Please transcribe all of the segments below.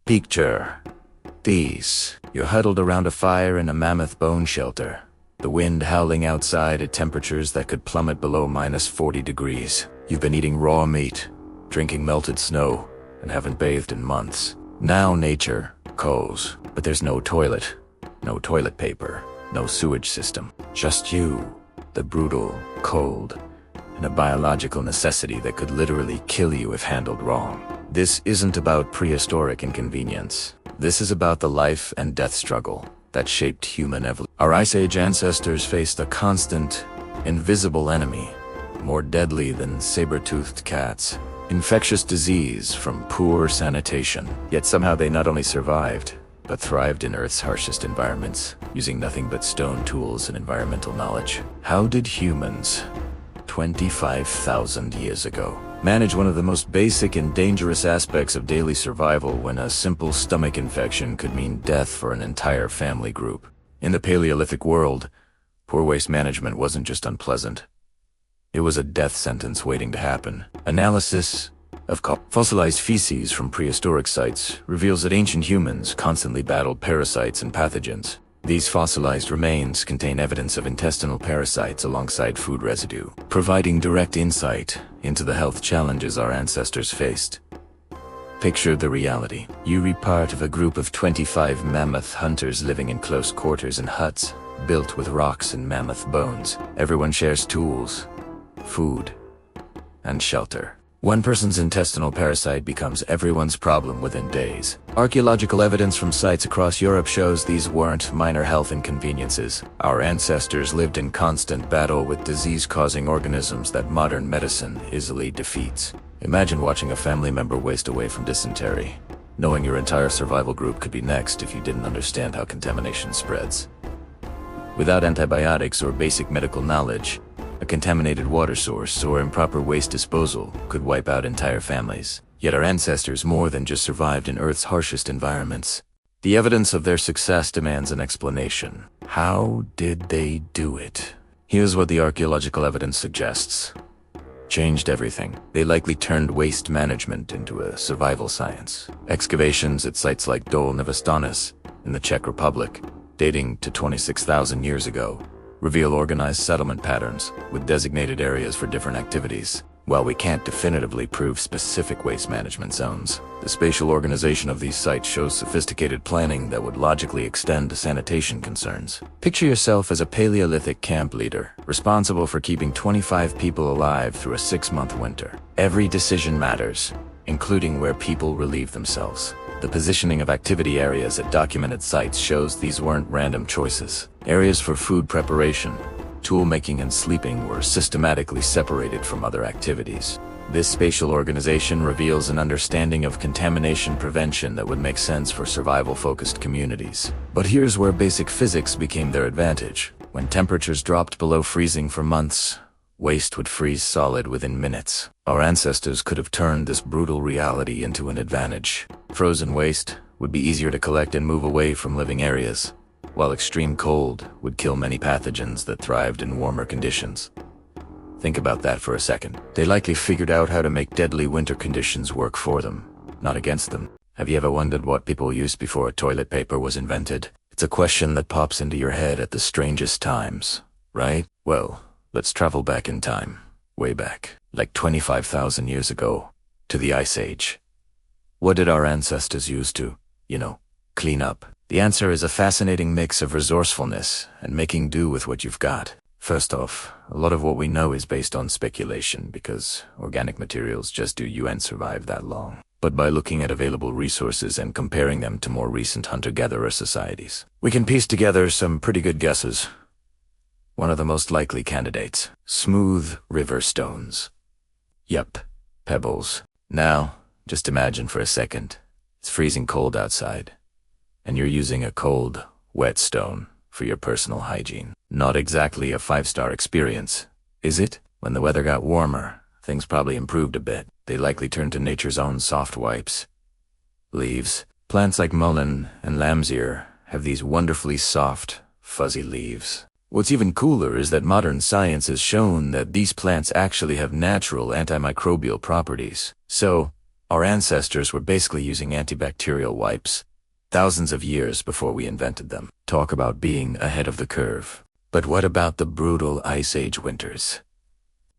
Picture these. You're huddled around a fire in a mammoth-bone shelter. The wind howling outside at temperatures that could plummet below -40 degrees. You've been eating raw meat, drinking melted snow, and haven't bathed in months. Now nature calls, but there's no toilet, no toilet paper, no sewage system. Just you, the brutal, cold, and a biological necessity that could literally kill you if handled wrong. This isn't about prehistoric inconvenience. This is about the life and death struggle that shaped human evolution. Our Ice Age ancestors faced a constant, invisible enemy, more deadly than saber-toothed cats. Infectious disease from poor sanitation. Yet somehow they not only survived, but thrived in Earth's harshest environments, using nothing but stone tools and environmental knowledge. How did humans, 25,000 years ago, manage one of the most basic and dangerous aspects of daily survival when a simple stomach infection could mean death for an entire family group? In the Paleolithic world, poor waste management wasn't just unpleasant. It was a death sentence waiting to happen. Analysis of fossilized feces from prehistoric sites reveals that ancient humans constantly battled parasites and pathogens. These fossilized remains contain evidence of intestinal parasites alongside food residue, providing direct insight into the health challenges our ancestors faced. Picture the reality. You're part of a group of 25 mammoth hunters living in close quarters in huts, built with rocks and mammoth bones. Everyone shares tools, food, and shelter. One person's intestinal parasite becomes everyone's problem within days. Archaeological evidence from sites across Europe shows these weren't minor health inconveniences. Our ancestors lived in constant battle with disease-causing organisms that modern medicine easily defeats. Imagine watching a family member waste away from dysentery, knowing your entire survival group could be next if you didn't understand how contamination spreads. Without antibiotics or basic medical knowledge, a contaminated water source or improper waste disposal could wipe out entire families. Yet our ancestors more than just survived in Earth's harshest environments. The evidence of their success demands an explanation. How did they do it? Here's what the archaeological evidence suggests. Changed everything. They likely turned waste management into a survival science. Excavations at sites like Dolní Věstonice in the Czech Republic, dating to 26,000 years ago, reveal organized settlement patterns with designated areas for different activities. While we can't definitively prove specific waste management zones, the spatial organization of these sites shows sophisticated planning that would logically extend to sanitation concerns. Picture yourself as a Paleolithic camp leader, responsible for keeping 25 people alive through a 6-month winter. Every decision matters, including where people relieve themselves. The positioning of activity areas at documented sites shows these weren't random choices. Areas for food preparation, tool making, and sleeping were systematically separated from other activities. This spatial organization reveals an understanding of contamination prevention that would make sense for survival-focused communities. But here's where basic physics became their advantage. When temperatures dropped below freezing for months, waste would freeze solid within minutes. Our ancestors could have turned this brutal reality into an advantage. Frozen waste would be easier to collect and move away from living areas, while extreme cold would kill many pathogens that thrived in warmer conditions. Think about that for a second. They likely figured out how to make deadly winter conditions work for them, not against them. Have you ever wondered what people used before toilet paper was invented? It's a question that pops into your head at the strangest times, right? Well, let's travel back in time, way back, like 25,000 years ago, to the Ice Age. What did our ancestors use to, clean up? The answer is a fascinating mix of resourcefulness and making do with what you've got. First off, a lot of what we know is based on speculation because organic materials just do survive that long. But by looking at available resources and comparing them to more recent hunter-gatherer societies, we can piece together some pretty good guesses. One of the most likely candidates: smooth river stones. Yup, pebbles. Now, just imagine for a second, it's freezing cold outside, and you're using a cold, wet stone for your personal hygiene. Not exactly a 5-star experience, is it? When the weather got warmer, things probably improved a bit. They likely turned to nature's own soft wipes. Leaves. Plants like mullein and lamb's ear have these wonderfully soft, fuzzy leaves. What's even cooler is that modern science has shown that these plants actually have natural antimicrobial properties. So, Our ancestors were basically using antibacterial wipes thousands of years before we invented them. Talk about being ahead of the curve. But what about the brutal Ice Age winters?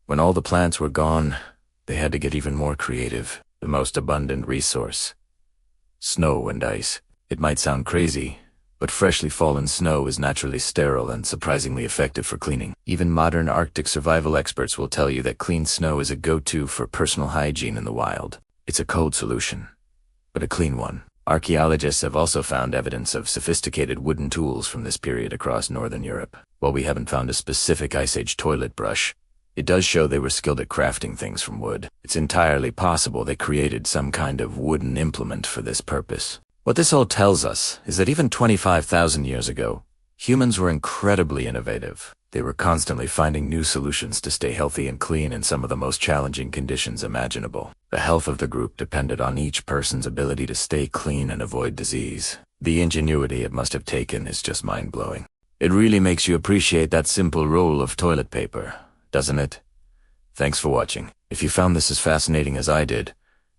When all the plants were gone, they had to get even more creative. The most abundant resource: snow and ice. It might sound crazy, but freshly fallen snow is naturally sterile and surprisingly effective for cleaning. Even modern Arctic survival experts will tell you that clean snow is a go-to for personal hygiene in the wild. It's a cold solution, but a clean one. Archaeologists have also found evidence of sophisticated wooden tools from this period across northern Europe. While we haven't found a specific Ice Age toilet brush, it does show they were skilled at crafting things from wood. It's entirely possible they created some kind of wooden implement for this purpose. What this all tells us is that even 25,000 years ago, humans were incredibly innovative. They were constantly finding new solutions to stay healthy and clean in some of the most challenging conditions imaginable. The health of the group depended on each person's ability to stay clean and avoid disease. The ingenuity it must have taken is just mind-blowing. It really makes you appreciate that simple roll of toilet paper, doesn't it? Thanks for watching. If you found this as fascinating as I did,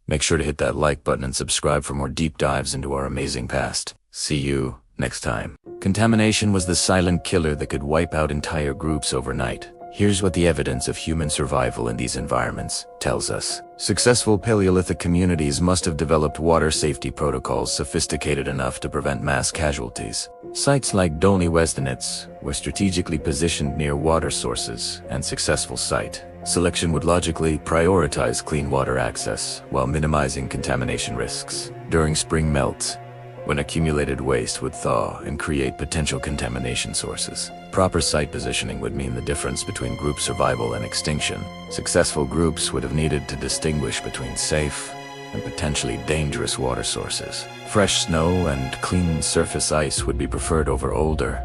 make sure to hit that like button and subscribe for more deep dives into our amazing past. See you next time. Contamination was the silent killer that could wipe out entire groups overnight. Here's what the evidence of human survival in these environments tells us. Successful Paleolithic communities must have developed water safety protocols sophisticated enough to prevent mass casualties. Sites like Dolní Věstonice were strategically positioned near water sources, and successful site selection would logically prioritize clean water access while minimizing contamination risks. During spring melt, when accumulated waste would thaw and create potential contamination sources, proper site positioning would mean the difference between group survival and extinction. Successful groups would have needed to distinguish between safe and potentially dangerous water sources. Fresh snow and clean surface ice would be preferred over older,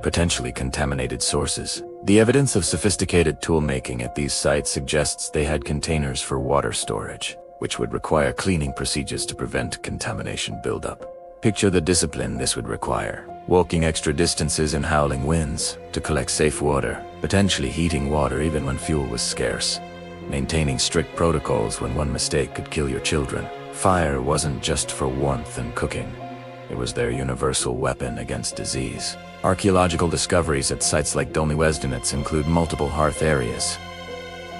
potentially contaminated sources. The evidence of sophisticated tool-making at these sites suggests they had containers for water storage, which would require cleaning procedures to prevent contamination buildup. Picture the discipline this would require: walking extra distances in howling winds to collect safe water, potentially heating water even when fuel was scarce, maintaining strict protocols when one mistake could kill your children. Fire wasn't just for warmth and cooking. It was their universal weapon against disease. Archaeological discoveries at sites like Dolní Věstonice include multiple hearth areas,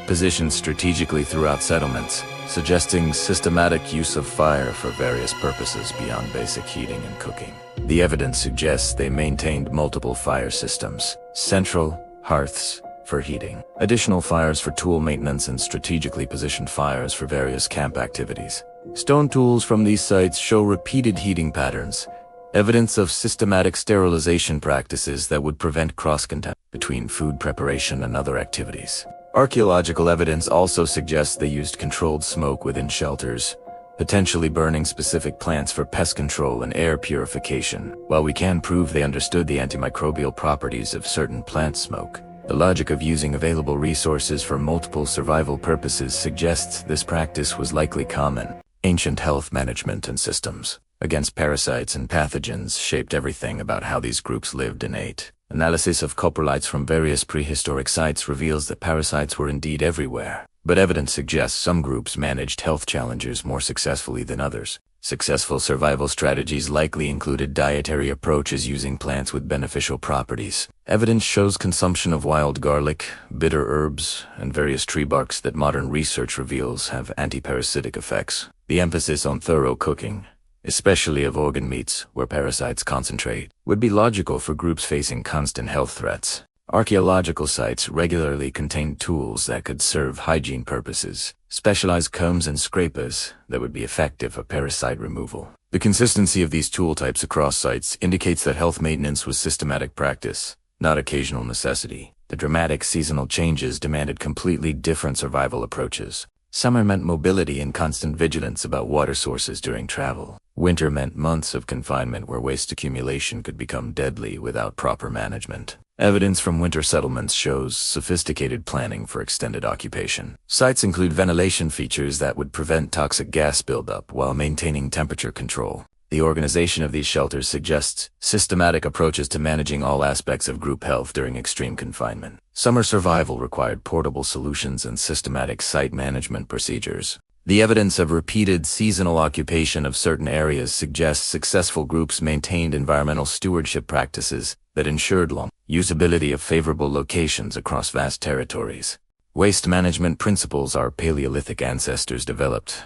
positioned strategically throughout settlements, suggesting systematic use of fire for various purposes beyond basic heating and cooking. The evidence suggests they maintained multiple fire systems: central hearths for heating, additional fires for tool maintenance, and strategically positioned fires for various camp activities. Stone tools from these sites show repeated heating patterns, evidence of systematic sterilization practices that would prevent cross-contamination between food preparation and other activities. Archaeological evidence also suggests they used controlled smoke within shelters, potentially burning specific plants for pest control and air purification. While we can prove they understood the antimicrobial properties of certain plant smoke, the logic of using available resources for multiple survival purposes suggests this practice was likely common. Ancient health management and systems against parasites and pathogens shaped everything about how these groups lived and ate. Analysis of coprolites from various prehistoric sites reveals that parasites were indeed everywhere, but evidence suggests some groups managed health challenges more successfully than others. Successful survival strategies likely included dietary approaches using plants with beneficial properties. Evidence shows consumption of wild garlic, bitter herbs, and various tree barks that modern research reveals have antiparasitic effects. The emphasis on thorough cooking, especially of organ meats where parasites concentrate, would be logical for groups facing constant health threats. Archaeological sites regularly contained tools that could serve hygiene purposes, specialized combs and scrapers that would be effective for parasite removal. The consistency of these tool types across sites indicates that health maintenance was systematic practice, not occasional necessity. The dramatic seasonal changes demanded completely different survival approaches. Summer meant mobility and constant vigilance about water sources during travel. Winter meant months of confinement where waste accumulation could become deadly without proper management. Evidence from winter settlements shows sophisticated planning for extended occupation. Sites include ventilation features that would prevent toxic gas buildup while maintaining temperature control. The organization of these shelters suggests systematic approaches to managing all aspects of group health during extreme confinement. Summer survival required portable solutions and systematic site management procedures. The evidence of repeated seasonal occupation of certain areas suggests successful groups maintained environmental stewardship practices that ensured long usability of favorable locations across vast territories. Waste management principles our Paleolithic ancestors developed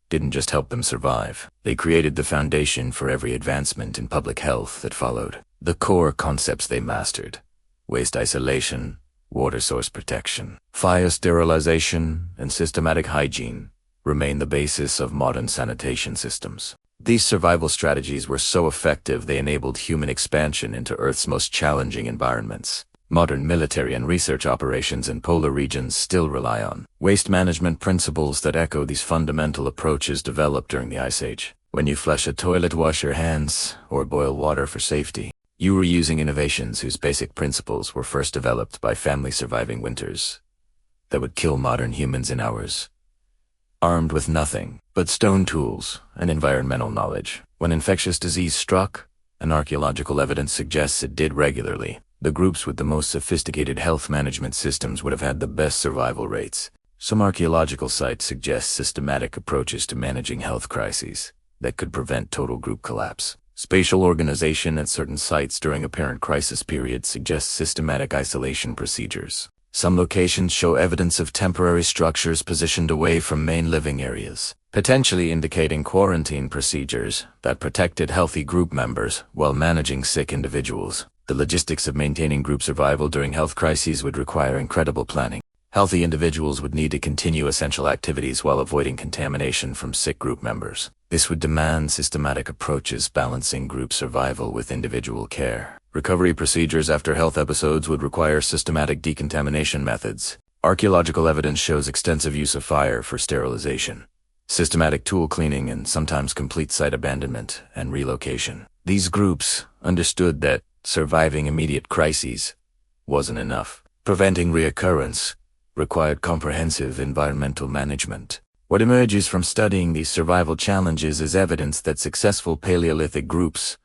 didn't just help them survive. They created the foundation for every advancement in public health that followed. The core concepts they mastered: waste isolation, water source protection, fire sterilization, and systematic hygiene remain the basis of modern sanitation systems. These survival strategies were so effective they enabled human expansion into Earth's most challenging environments. Modern military and research operations in polar regions still rely on waste management principles that echo these fundamental approaches developed during the Ice Age. When you flush a toilet, wash your hands, or boil water for safety, you were using innovations whose basic principles were first developed by families surviving winters that would kill modern humans in hours, armed with nothing but stone tools and environmental knowledge. When infectious disease struck, and archaeological evidence suggests it did regularly, the groups with the most sophisticated health management systems would have had the best survival rates. Some archaeological sites suggest systematic approaches to managing health crises that could prevent total group collapse. Spatial organization at certain sites during apparent crisis periods suggests systematic isolation procedures. Some locations show evidence of temporary structures positioned away from main living areas, potentially indicating quarantine procedures that protected healthy group members while managing sick individuals. The logistics of maintaining group survival during health crises would require incredible planning. Healthy individuals would need to continue essential activities while avoiding contamination from sick group members. This would demand systematic approaches balancing group survival with individual care. Recovery procedures after health episodes would require systematic decontamination methods. Archaeological evidence shows extensive use of fire for sterilization, systematic tool cleaning, and sometimes complete site abandonment and relocation. These groups understood that surviving immediate crises wasn't enough. Preventing reoccurrence required comprehensive environmental management. What emerges from studying these survival challenges is evidence that successful Paleolithic groups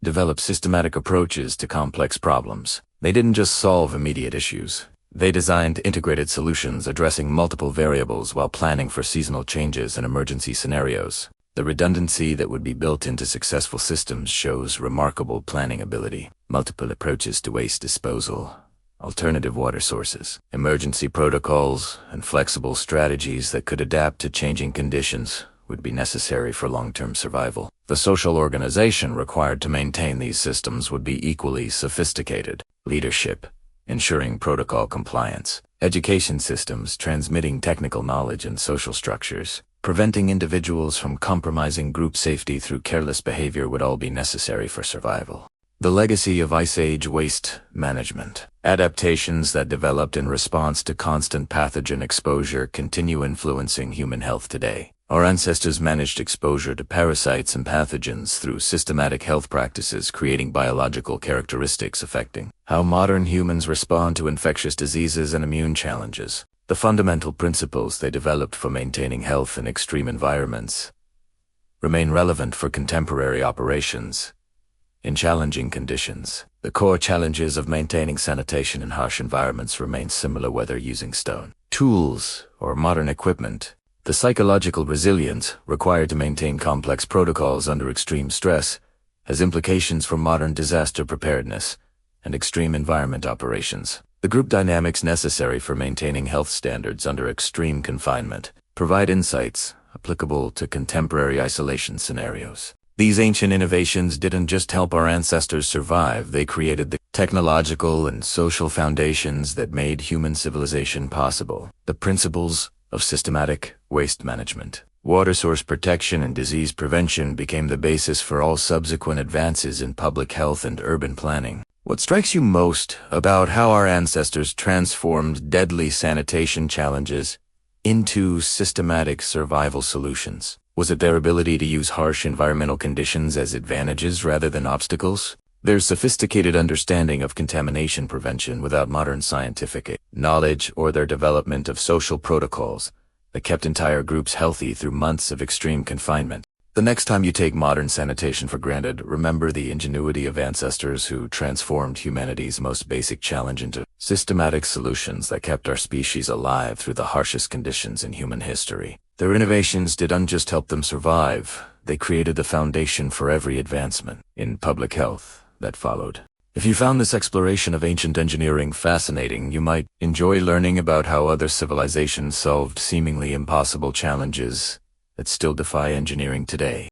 developed systematic approaches to complex problems. They didn't just solve immediate issues. They designed integrated solutions addressing multiple variables while planning for seasonal changes and emergency scenarios. The redundancy that would be built into successful systems shows remarkable planning ability. Multiple approaches to waste disposal, alternative water sources, emergency protocols, and flexible strategies that could adapt to changing conditions would be necessary for long-term survival. The social organization required to maintain these systems would be equally sophisticated. Leadership, ensuring protocol compliance, education systems transmitting technical knowledge and social structures, preventing individuals from compromising group safety through careless behavior would all be necessary for survival. The legacy of Ice Age waste management. Adaptations that developed in response to constant pathogen exposure continue influencing human health today. Our ancestors managed exposure to parasites and pathogens through systematic health practices, creating biological characteristics affecting how modern humans respond to infectious diseases and immune challenges. The fundamental principles they developed for maintaining health in extreme environments remain relevant for contemporary operations in challenging conditions. The core challenges of maintaining sanitation in harsh environments remain similar whether using stone tools or modern equipment. The psychological resilience required to maintain complex protocols under extreme stress has implications for modern disaster preparedness and extreme environment operations. The group dynamics necessary for maintaining health standards under extreme confinement provide insights applicable to contemporary isolation scenarios. These ancient innovations didn't just help our ancestors survive, they created the technological and social foundations that made human civilization possible. The principles of systematic waste management, water source protection, and disease prevention became the basis for all subsequent advances in public health and urban planning. What strikes you most about how our ancestors transformed deadly sanitation challenges into systematic survival solutions? Was it their ability to use harsh environmental conditions as advantages rather than obstacles? Their sophisticated understanding of contamination prevention without modern scientific knowledge, or their development of social protocols that kept entire groups healthy through months of extreme confinement. The next time you take modern sanitation for granted, remember the ingenuity of ancestors who transformed humanity's most basic challenge into systematic solutions that kept our species alive through the harshest conditions in human history. Their innovations didn't just help them survive, they created the foundation for every advancement in public health that followed. If you found this exploration of ancient engineering fascinating, you might enjoy learning about how other civilizations solved seemingly impossible challenges that still defy engineering today.